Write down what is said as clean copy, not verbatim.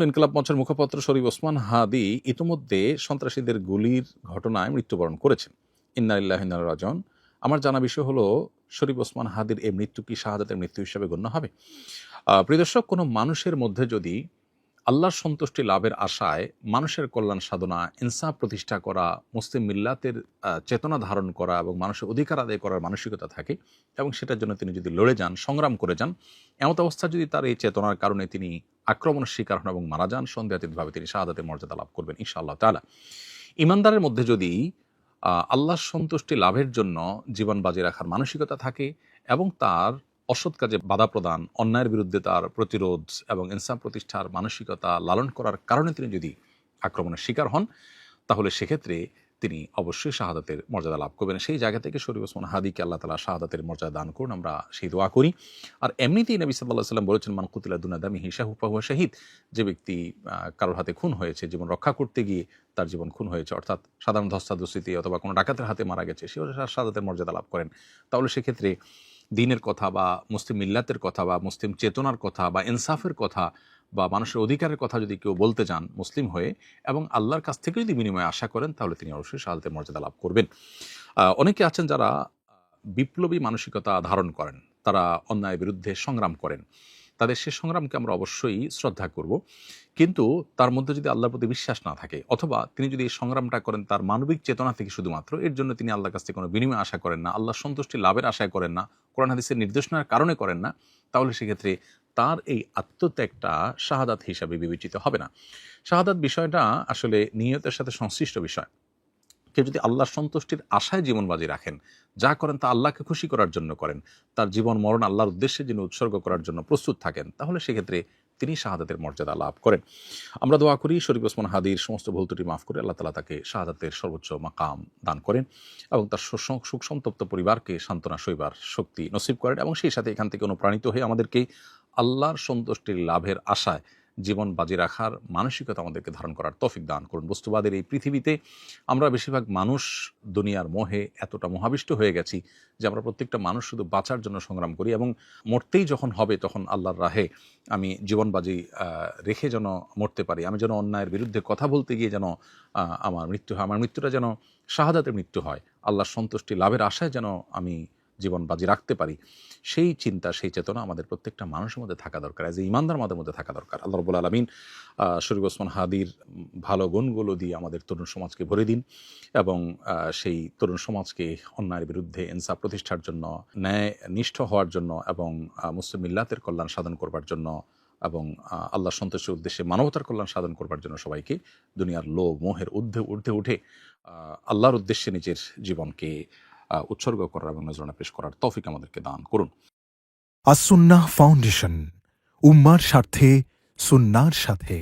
ইনকিলাব মঞ্চের মুখপাত্র শরীফ ওসমান হাদি ইতিমধ্যে সন্ত্রাসীদের গুলির ঘটনায় মৃত্যুবরণ করেছেন। ইন্না লিল্লাহি ওয়া ইন্না ইলাইহি রাজিউন। আমার জানা বিষয় হলো, শরীফ ওসমান হাদির এই মৃত্যু কি শাহাদাতের মৃত্যু হিসেবে গণ্য হবে? প্রিয় দর্শক, কোনো মানুষের মধ্যে যদি আল্লাহর সন্তুষ্টি লাভের আশায় মানুষের কল্যাণ সাধনা, ইনসাফ প্রতিষ্ঠা করা, মুসলিম মিল্লাতের চেতনা ধারণ করা এবং মানুষের অধিকার আদায় করার মানসিকতা থাকে এবং সেটার জন্য তিনি যদি লড়ে যান, সংগ্রাম করে যান, এমত অবস্থা যদি তার এই চেতনার কারণে তিনি আক্রমণের শিকার হন এবং মারা যান, সন্দেহাতীতভাবে তিনি শাহাদাতের মর্যাদা লাভ করবেন ইনশাআল্লাহ তাআলা। ইমানদারের মধ্যে যদি আল্লাহর সন্তুষ্টি লাভের জন্য জীবন বাজি রাখার মানসিকতা থাকে এবং তার অসৎ কাজে বাধা প্রদান, অন্যায়ের বিরুদ্ধে তার প্রতিরোধ এবং ইনসাফ প্রতিষ্ঠার মানসিকতা লালন করার কারণে তিনি যদি আক্রমণের শিকার হন, তাহলে সেক্ষেত্রে তিনি অবশ্যই শাহাদাতের মর্যাদা লাভ করবেন। সেই জায়গা থেকে শরীফ ওসমান হাদিকে আল্লাহ তাআলা শাহাদাতের মর্যাদা দান করুন, আমরা সেই দোয়া করি। আর এমনিতেই নবী সাল্লাল্লাহু আলাইহি ওয়াসাল্লাম বলেছেন, মান কুতিলা দুনা দামিহি ফাহুয়া শাহিদ। যে ব্যক্তি কারোর হাতে খুন হয়েছে, জীবন রক্ষা করতে গিয়ে তার জীবন খুন হয়েছে, অর্থাৎ সাধারণ ধস্তাধস্তিতে অথবা কোনো ডাকাতের হাতে মারা গেছে, সেও শাহাদাতের মর্যাদা লাভ করেন। তাহলে সেক্ষেত্রে দ্বীনের কথা বা মুসলিম মিল্লাতের কথা বা মুসলিম চেতনার কথা বা ইনসাফের কথা বা মানুষের অধিকারের কথা যদি কেউ বলতে যান মুসলিম হয়ে এবং আল্লাহর কাছ থেকে যদি বিনিময়ে আশা করেন, তাহলে তিনি অবশ্যই শাহাদাতের মর্যাদা লাভ করবেন। অনেকে আছেন যারা বিপ্লবী মানসিকতা ধারণ করেন, তারা অন্যায়ের বিরুদ্ধে সংগ্রাম করেন, তাদের সে সংগ্রামকে আমরা অবশ্যই শ্রদ্ধা করব। কিন্তু তার মধ্যে যদি আল্লাহর প্রতি বিশ্বাস না থাকে, অথবা তিনি যদি এই সংগ্রামটা করেন তার মানবিক চেতনা থেকে শুধুমাত্র, এর জন্য তিনি আল্লাহর কাছ থেকে কোনো বিনিময় আশা করেন না, আল্লাহর সন্তুষ্টি লাভের আশায় করেন না, কোরআন হাদিসের নির্দেশনার কারণে করেন না, তাহলে সেক্ষেত্রে তার এই আত্মত্যাগটা শাহাদাত হিসাবে বিবেচিত হবে না। শাহাদাত বিষয়টা আসলে নিয়তের সাথে সংশ্লিষ্ট বিষয়। কেউ যদি আল্লাহর সন্তুষ্টির আশায় জীবন বাজি রাখেন, যা করেন তা আল্লাহকে খুশি করার জন্য করেন, তার জীবন মরণ আল্লাহর উদ্দেশ্যে যিনি উৎসর্গ করার জন্য প্রস্তুত থাকেন, তাহলে সেক্ষেত্রে তিনি শাহাদাতের মর্যাদা লাভ করেন। আমরা দোয়া করি শরীফ ওসমান হাদির সমস্ত ভুল ত্রুটি মাফ করে আল্লাহ তাআলা তাকে শাহাদাতের সর্বোচ্চ মাকাম দান করেন এবং তার সুখ সন্তপ্ত পরিবারকে সান্ত্বনা সইবার শক্তি নসিব করেন এবং সেই সাথে এখান থেকে অনুপ্রাণিত হয়ে আমাদেরকে আল্লাহর সন্তুষ্টির লাভের আশায় জীবন বাজি রাখার মানসিকতা আমাদেরকে ধারণ করার তৌফিক দান করুন। বস্তুবাদের এই পৃথিবীতে আমরা বেশিরভাগ মানুষ দুনিয়ার মোহে এতটা মোহাবিষ্ট হয়ে গেছি যে আমরা প্রত্যেকটা মানুষ শুধু বাঁচার জন্য সংগ্রাম করি এবং মরতেই যখন হবে তখন আল্লাহর রাহে আমি জীবন বাজি রেখে যেন মরতে পারি, আমি যেন অন্যায়ের বিরুদ্ধে কথা বলতে গিয়ে যেন আমার মৃত্যু হয়, আমার মৃত্যুটা যেন শাহাদাতের মৃত্যু হয়, আল্লাহর সন্তুষ্টি লাভের আশায় যেন আমি জীবন বাজি রাখতে পারি, সেই চিন্তা, সেই চেতনা আমাদের প্রত্যেকটা মানুষের মধ্যে থাকা দরকার, এজ এ ইমানদার আমাদের মধ্যে থাকা দরকার। আল্লাহ রাব্বুল আলামিন শরীফ ওসমান হাদির ভালো গুণগুলো দিয়ে আমাদের তরুণ সমাজকে ভরে দিন এবং সেই তরুণ সমাজকে অন্যায়ের বিরুদ্ধে ইনসাফ প্রতিষ্ঠার জন্য, ন্যায় নিষ্ঠ হওয়ার জন্য এবং মুসলিম মিল্লাতের কল্যাণ সাধন করবার জন্য এবং আল্লাহর সন্তুষ্টির উদ্দেশ্যে মানবতার কল্যাণ সাধন করবার জন্য সবাইকে দুনিয়ার লোভ মোহের ঊর্ধ্বে উঠে আল্লাহর উদ্দেশ্যে নিজের জীবনকে উৎসর্গ করার এবং নজরানা পেশ করার তৌফিক আমাদেরকে দান করুন। আস-সুন্নাহ ফাউন্ডেশন, উম্মার স্বার্থে সুন্নাহর সাথে।